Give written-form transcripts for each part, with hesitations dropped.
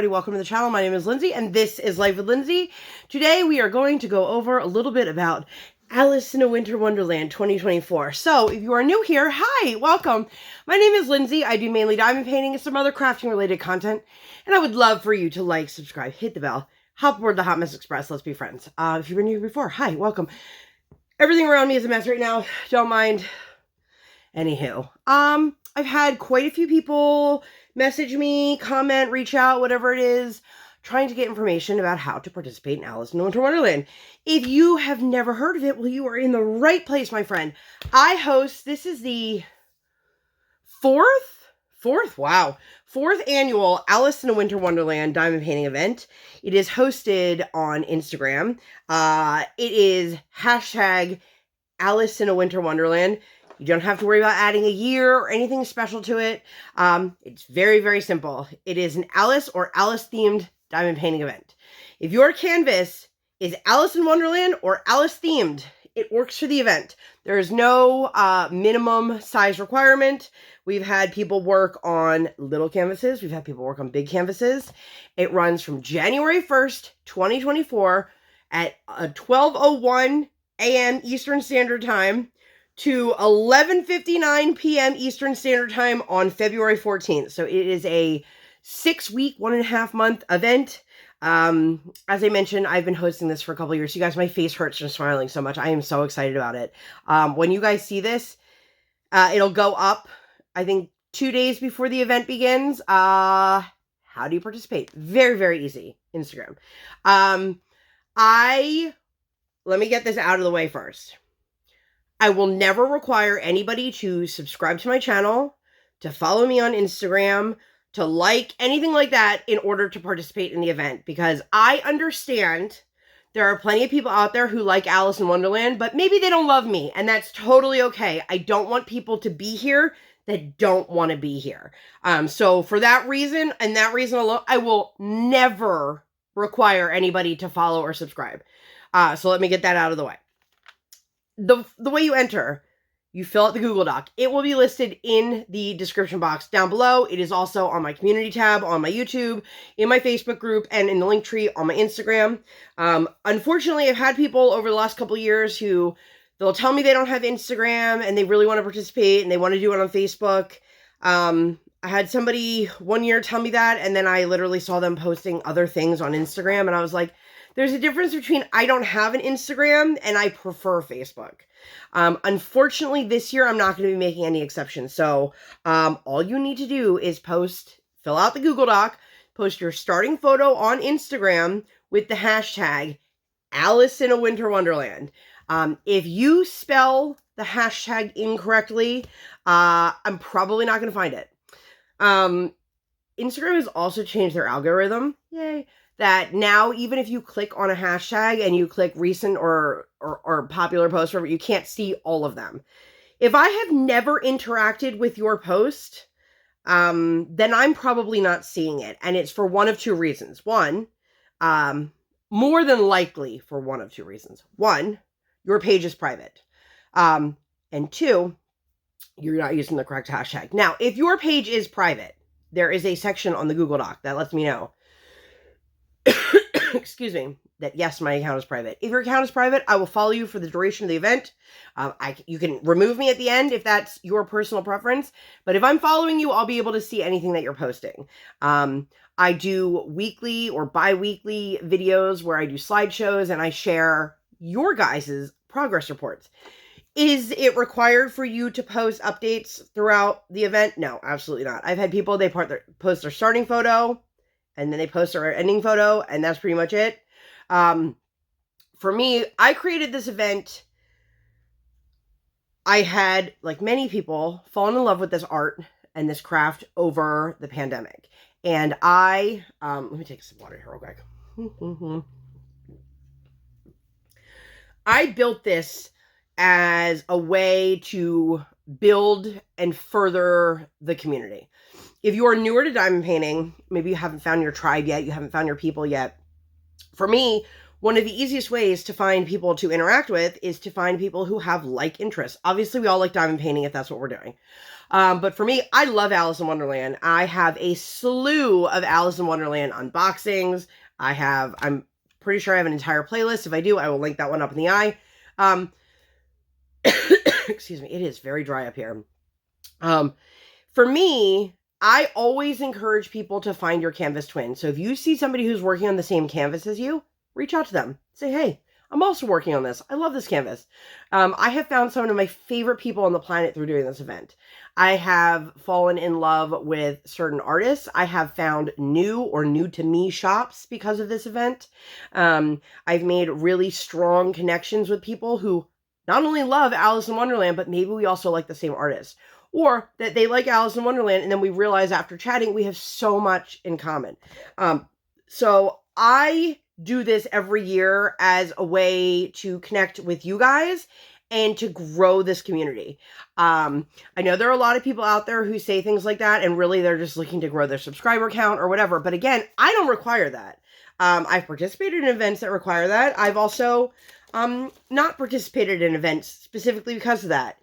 everybody, welcome to the channel. My name is Lindsay and this is Life with Lindsay. Today we are going to go over a little bit about Alice in a Winter Wonderland 2024. So if you are new here, hi, welcome. My name is Lindsay. I do mainly diamond painting and some other crafting related content. And I would love for you to like, subscribe, hit the bell, hop aboard the Hot Mess Express. Let's be friends. If you've been here before, hi, welcome. Everything around me is a mess right now. Don't mind. Anywho, I've had quite a few people message me, comment, reach out, whatever it is, trying to get information about how to participate in Alice in Winter Wonderland. If you have never heard of it, well, you are in the right place, my friend. I host, this is the fourth annual Alice in a Winter Wonderland diamond painting event. It is hosted on Instagram. It is hashtag Alice in a Winter Wonderland. You don't have to worry about adding a year or anything special to it. It's very, very simple. It is an Alice or Alice-themed diamond painting event. If your canvas is Alice in Wonderland or Alice-themed, it works for the event. There is no minimum size requirement. We've had people work on little canvases. We've had people work on big canvases. It runs from January 1st, 2024 at 12:01 a.m. Eastern Standard Time to 11:59 p.m. Eastern Standard Time on February 14th. So it is a 6-week, 1.5 month event. As I mentioned, I've been hosting this for a couple of years. You guys, my face hurts from smiling so much. I am so excited about it. When you guys see this, it'll go up, I think, 2 days before the event begins. How do you participate? Very, very easy. Instagram. Let me get this out of the way first. I will never require anybody to subscribe to my channel, to follow me on Instagram, to like, anything like that in order to participate in the event. Because I understand there are plenty of people out there who like Alice in Wonderland, but maybe they don't love me, and that's totally okay. I don't want people to be here that don't want to be here. So for that reason, and that reason alone, I will never require anybody to follow or subscribe. So let me get that out of the way. The way you enter, you fill out the Google Doc. It will be listed in the description box down below. It is also on my community tab, on my YouTube, in my Facebook group, and in the link tree on my Instagram. Unfortunately, I've had people over the last couple of years who they'll tell me they don't have Instagram and they really want to participate and they want to do it on Facebook. I had somebody one year tell me that, and then I literally saw them posting other things on Instagram, and I was like, there's a difference between I don't have an Instagram and I prefer Facebook. Unfortunately, this year I'm not going to be making any exceptions. So all you need to do is fill out the Google Doc, post your starting photo on Instagram with the hashtag Alice in a Winter Wonderland. If you spell the hashtag incorrectly, I'm probably not going to find it. Instagram has also changed their algorithm. Yay. That now, even if you click on a hashtag and you click recent or popular posts, you can't see all of them. If I have never interacted with your post, then I'm probably not seeing it. And it's for one of two reasons. One, more than likely for one of two reasons. One, your page is private. And two, you're not using the correct hashtag. Now, if your page is private, there is a section on the Google Doc that lets me know excuse me, that yes, my account is private. If your account is private, I will follow you for the duration of the event. You can remove me at the end if that's your personal preference. But if I'm following you, I'll be able to see anything that you're posting. I do weekly or bi-weekly videos where I do slideshows and I share your guys' progress reports. Is it required for you to post updates throughout the event? No, absolutely not. I've had people, they post their starting photo, and then they post their ending photo, and that's pretty much it. For me, I created this event. I had, like many people, fallen in love with this art and this craft over the pandemic. And let me take some water here real quick. I built this as a way to build and further the community. If you are newer to diamond painting, maybe you haven't found your tribe yet, you haven't found your people yet. For me, one of the easiest ways to find people to interact with is to find people who have like interests. Obviously, we all like diamond painting if that's what we're doing. But for me, I love Alice in Wonderland. I have a slew of Alice in Wonderland unboxings. I'm pretty sure I have an entire playlist. If I do, I will link that one up in the eye. Excuse me, it is very dry up here. For me, I always encourage people to find your canvas twin. So if you see somebody who's working on the same canvas as you, reach out to them. Say, hey, I'm also working on this. I love this canvas. I have found some of my favorite people on the planet through doing this event. I have fallen in love with certain artists. I have found new or new to me shops because of this event. I've made really strong connections with people who not only love Alice in Wonderland, but maybe we also like the same artist. Or that they like Alice in Wonderland, and then we realize after chatting we have so much in common. So I do this every year as a way to connect with you guys and to grow this community. I know there are a lot of people out there who say things like that, and really they're just looking to grow their subscriber count or whatever. But again, I don't require that. I've participated in events that require that. I've also not participated in events specifically because of that.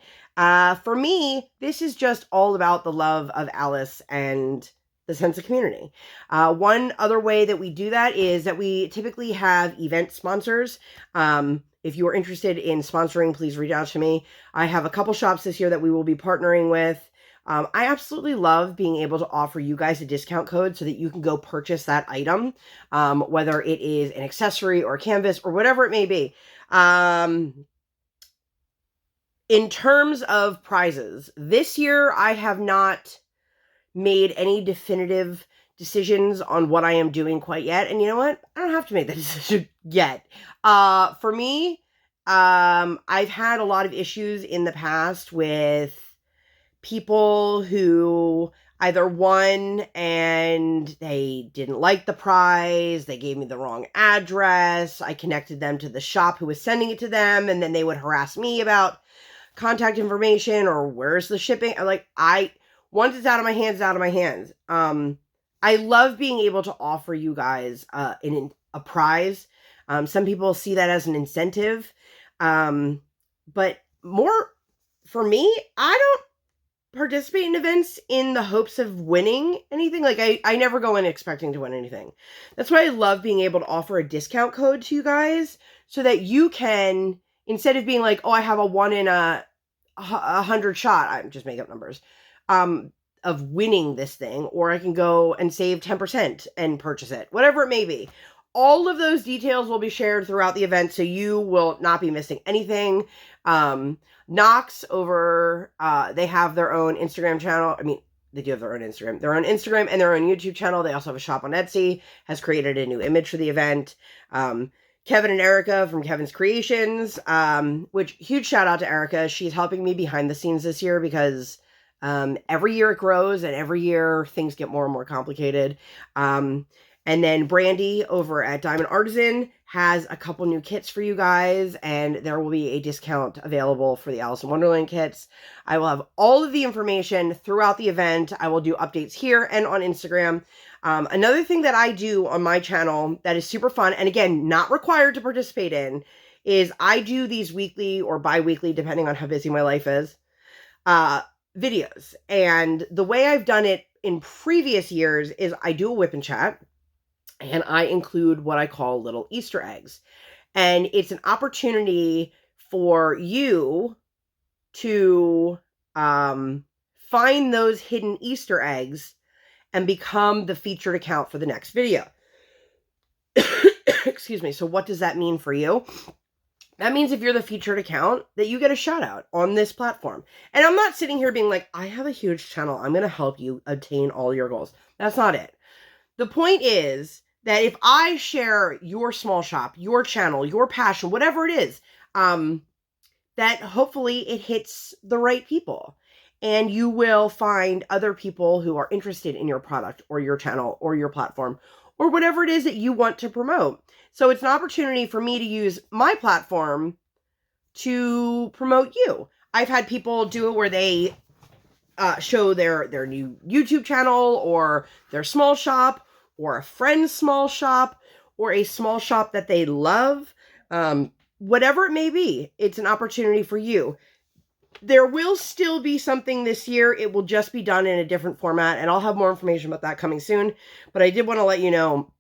For me, this is just all about the love of Alice and the sense of community. One other way that we do that is that we typically have event sponsors. If you are interested in sponsoring, please reach out to me. I have a couple shops this year that we will be partnering with. I absolutely love being able to offer you guys a discount code so that you can go purchase that item, whether it is an accessory or a canvas or whatever it may be. In terms of prizes, this year I have not made any definitive decisions on what I am doing quite yet. And you know what? I don't have to make that decision yet. For me, I've had a lot of issues in the past with people who either won and they didn't like the prize, they gave me the wrong address, I connected them to the shop who was sending it to them, and then they would harass me about contact information or where's the shipping. Once it's out of my hands, it's out of my hands. I love being able to offer you guys a prize. Some people see that as an incentive. But more for me, I don't participate in events in the hopes of winning anything. I never go in expecting to win anything. That's why I love being able to offer a discount code to you guys so that you can, instead of being like, oh, I have a 1 in 100 shot, I'm just making up numbers, of winning this thing, or I can go and save 10% and purchase it, whatever it may be. All of those details will be shared throughout the event, so you will not be missing anything. Knox over, they have their own Instagram channel. I mean, they do have their own Instagram and their own YouTube channel. They also have a shop on Etsy, has created a new image for the event. Kevin and Erica from Kevin's Creations, which huge shout out to Erica. She's helping me behind the scenes this year because every year it grows and every year things get more and more complicated. And then Brandy over at Diamond Artisan has a couple new kits for you guys, and there will be a discount available for the Alice in Wonderland kits. I will have all of the information throughout the event. I will do updates here and on Instagram. Another thing that I do on my channel that is super fun, and again, not required to participate in, is I do these weekly or bi-weekly, depending on how busy my life is, videos. And the way I've done it in previous years is I do a whip and chat, and I include what I call little Easter eggs. And it's an opportunity for you to find those hidden Easter eggs and become the featured account for the next video. Excuse me. So what does that mean for you? That means if you're the featured account, that you get a shout out on this platform. And I'm not sitting here being like, I have a huge channel, I'm going to help you attain all your goals. That's not it. The point is that if I share your small shop, your channel, your passion, whatever it is, that hopefully it hits the right people. And you will find other people who are interested in your product or your channel or your platform or whatever it is that you want to promote. So it's an opportunity for me to use my platform to promote you. I've had people do it where they show their new YouTube channel or their small shop or a friend's small shop or a small shop that they love, whatever it may be, it's an opportunity for you. There will still be something this year. It will just be done in a different format, and I'll have more information about that coming soon. But I did want to let you know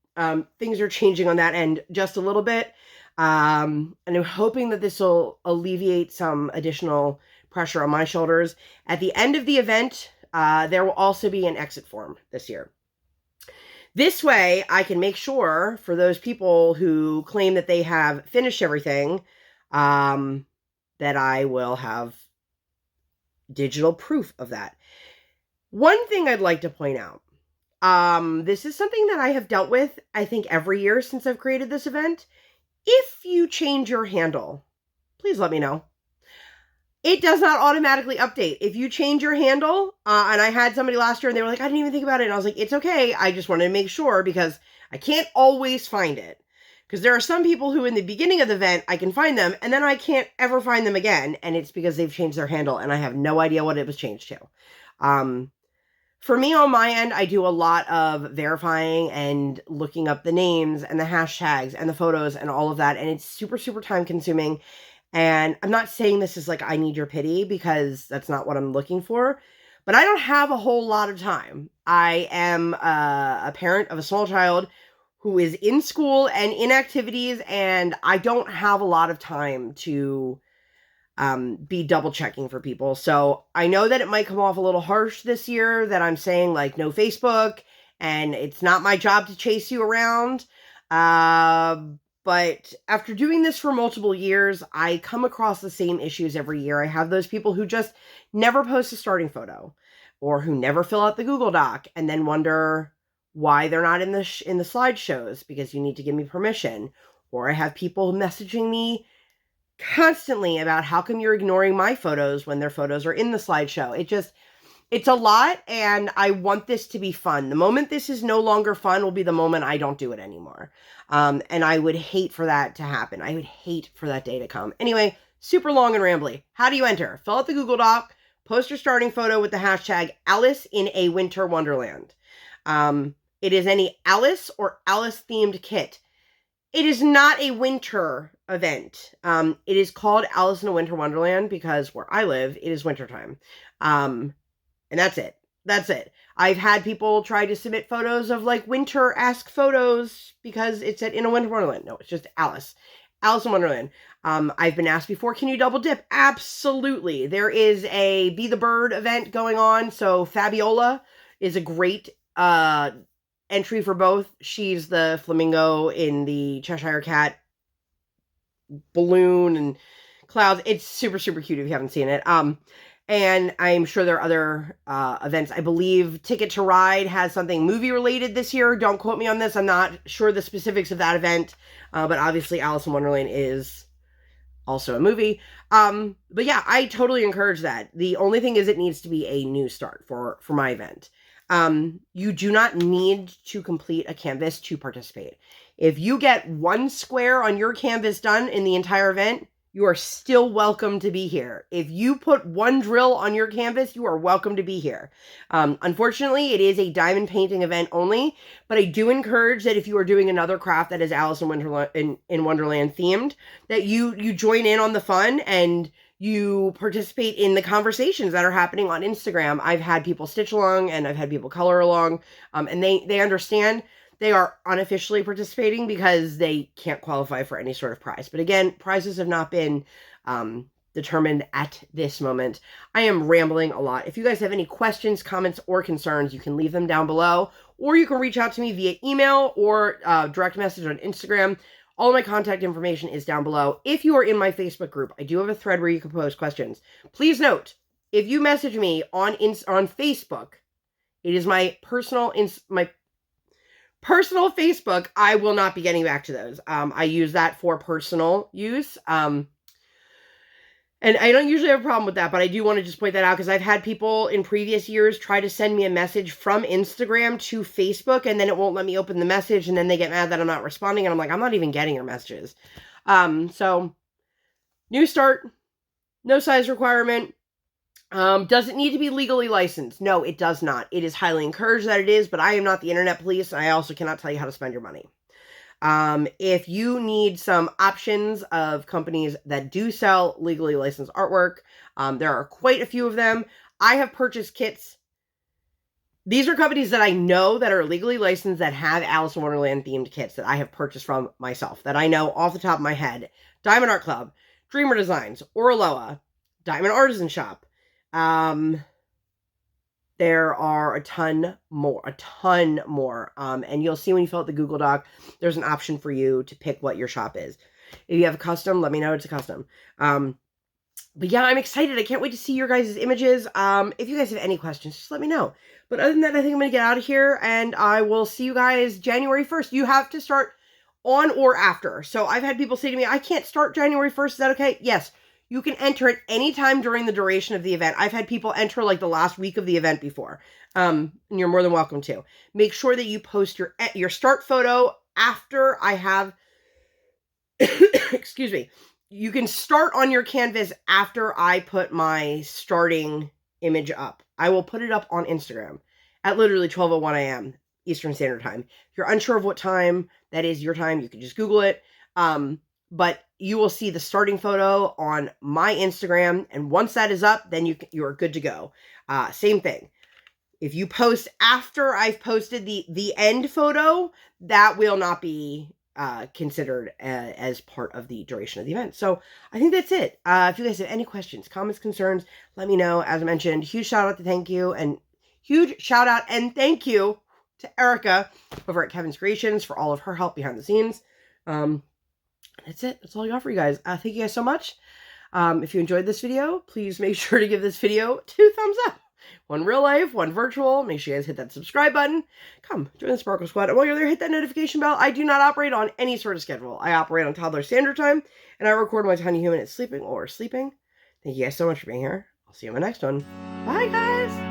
things are changing on that end just a little bit. And I'm hoping that this will alleviate some additional pressure on my shoulders. At the end of the event, there will also be an exit form this year. This way, I can make sure for those people who claim that they have finished everything, that I will have digital proof of that. One thing I'd like to point out, this is something that I have dealt with, I think, every year since I've created this event. If you change your handle, please let me know. It does not automatically update. If you change your handle, and I had somebody last year and they were like, I didn't even think about it. And I was like, it's okay. I just wanted to make sure because I can't always find it. Because there are some people who in the beginning of the event, I can find them and then I can't ever find them again. And it's because they've changed their handle and I have no idea what it was changed to. For me on my end, I do a lot of verifying and looking up the names and the hashtags and the photos and all of that. And it's super, super time consuming. And I'm not saying this is like, I need your pity, because that's not what I'm looking for. But I don't have a whole lot of time. I am a parent of a small child who is in school and in activities, and I don't have a lot of time to be double checking for people. So I know that it might come off a little harsh this year that I'm saying like no Facebook and it's not my job to chase you around. But after doing this for multiple years, I come across the same issues every year. I have those people who just never post a starting photo or who never fill out the Google Doc and then wonder why they're not in the slideshows because you need to give me permission. Or I have people messaging me constantly about how come you're ignoring my photos when their photos are in the slideshow. It's a lot, and I want this to be fun. The moment this is no longer fun will be the moment I don't do it anymore. And I would hate for that to happen. I would hate for that day to come. Anyway, super long and rambly. How do you enter? Fill out the Google Doc, post your starting photo with the hashtag AliceInAWinterWonderland. It is any Alice or Alice-themed kit. It is not a winter event. It is called Alice in a Winter Wonderland because where I live, it is wintertime. And that's it. That's it. I've had people try to submit photos of like winter-esque photos because it's in a winter wonderland. No, it's just Alice. Alice in Wonderland. I've been asked before, can you double dip? Absolutely. There is a Be the Bird event going on. So Fabiola is a great entry for both. She's the flamingo in the Cheshire Cat balloon and clouds. It's super, super cute if you haven't seen it. And I'm sure there are other events. I believe Ticket to Ride has something movie related this year. Don't quote me on this. I'm not sure the specifics of that event. But obviously Alice in Wonderland is also a movie. But yeah, I totally encourage that. The only thing is it needs to be a new start for my event. You do not need to complete a canvas to participate. If you get one square on your canvas done in the entire event, you are still welcome to be here. If you put one drill on your canvas, you are welcome to be here. Unfortunately, it is a diamond painting event only, but I do encourage that if you are doing another craft that is Alice in Wonderland themed, that you join in on the fun and you participate in the conversations that are happening on Instagram. I've had people stitch along and I've had people color along, and they understand. They are unofficially participating because they can't qualify for any sort of prize. But again, prizes have not been determined at this moment. I am rambling a lot. If you guys have any questions, comments, or concerns, you can leave them down below. Or you can reach out to me via email or direct message on Instagram. All of my contact information is down below. If you are in my Facebook group, I do have a thread where you can post questions. Please note, if you message me on Facebook, it is my personal Facebook, I will not be getting back to those. I use that for personal use. And I don't usually have a problem with that, but I do want to just point that out because I've had people in previous years try to send me a message from Instagram to Facebook, and then it won't let me open the message, and then they get mad that I'm not responding, and I'm like, I'm not even getting your messages. So, new start, no size requirement. Does it need to be legally licensed? No, it does not. It is highly encouraged that it is, but I am not the internet police, and I also cannot tell you how to spend your money. If you need some options of companies that do sell legally licensed artwork, there are quite a few of them. I have purchased kits. These are companies that I know that are legally licensed that have Alice in Wonderland themed kits that I have purchased from myself, that I know off the top of my head. Diamond Art Club, Dreamer Designs, Oraloa, Diamond Artisan Shop. There are a ton more. And you'll see when you fill out the Google Doc, there's an option for you to pick what your shop is. If you have a custom, let me know it's a custom. But yeah, I'm excited. I can't wait to see your guys' images. If you guys have any questions, just let me know. But other than that, I think I'm going to get out of here, and I will see you guys January 1st. You have to start on or after. So I've had people say to me, I can't start January 1st. Is that okay? Yes. You can enter at any time during the duration of the event. I've had people enter like the last week of the event before. And you're more than welcome to. Make sure that you post your start photo after I have... Excuse me. You can start on your canvas after I put my starting image up. I will put it up on Instagram at literally 12:01 a.m. Eastern Standard Time. If you're unsure of what time that is your time, you can just Google it. But you will see the starting photo on my Instagram, and once that is up, then you're good to go. Same thing. If you post after I've posted the end photo, that will not be considered as part of the duration of the event. So I think that's it. If you guys have any questions, comments, concerns, let me know. As I mentioned, huge shout out and thank you to Erica over at Kevin's Creations for all of her help behind the scenes. That's it. That's all I got for you guys. Thank you guys so much. If you enjoyed this video, please make sure to give this video 2 thumbs up. One real life, one virtual. Make sure you guys hit that subscribe button. Come, join the Sparkle Squad. And while you're there, hit that notification bell. I do not operate on any sort of schedule. I operate on toddler standard time, and I record when my tiny human is sleeping or sleeping. Thank you guys so much for being here. I'll see you in my next one. Bye, guys!